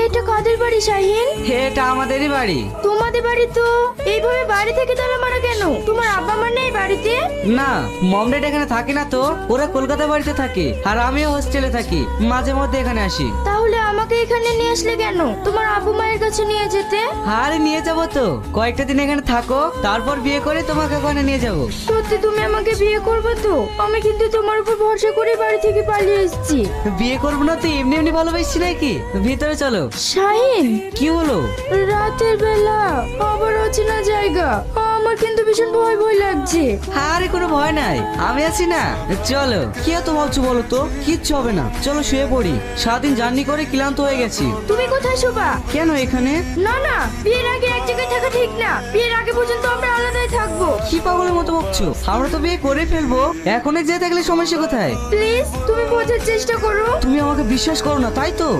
এটা কাদের বাড়ি শাহিন? এটা আমাদেরই বাড়ি। তোমাদের বাড়ি তো এইভাবে বাড়ি থেকে তালা মারা কেন? তোমার আব্বা মা নেই বাড়িতে? না, মম ড্যাড এখানে থাকে না তো, ওরা কলকাতা বাড়িতে থাকে আর আমিও হোস্টেলে থাকি, মাঝে মধ্যে এখানে আসি। তাহলে আমাকে এখানে নিয়ে আসলে কেন? তোমার আব্বু মায়ের কাছে নিয়ে যেতে। আরে নিয়ে যাবো তো, কয়েকটা দিন এখানে থাকো, তারপর বিয়ে করে তোমাকে ওখানে নিয়ে যাবো। সত্যি তুমি আমাকে বিয়ে করবে তো? আমি কিন্তু তোমার উপর ভরসা করে বাড়ি থেকে পালিয়ে এসেছি। বিয়ে করবো না তো এমনি এমনি ভালোবাসছি নাকি? ভিতরে চলো। শাহিন, কি হলো? রাতের বেলা আবার অচেনা জায়গা, আমার কিন্তু ভীষণ ভয় ভয় লাগছে। আরে কোনো ভয় নাই, আমি আছি না, চলো। কি এত ভাবছো বলো তো? কিচ্ছু হবে না, চলো শুয়ে পড়ি, সারাদিন জার্নি করে ক্লান্ত হয়ে গেছি। তুমি কোথায় শোবা? কেন এখানে? না না, বিয়ের আগে এক জায়গায় থাকা ঠিক না। বিয়ের আগে পর্যন্ত আমরা আলাদাই থাকবো। কি পাগলের মতো বকছো? আমরা তো বিয়ে করে ফেলবো, এখন যেতে থাকলে সমস্যা কোথায়? প্লিজ তুমি বোঝার চেষ্টা করো। তুমি আমাকে বিশ্বাস করো না তাই তো?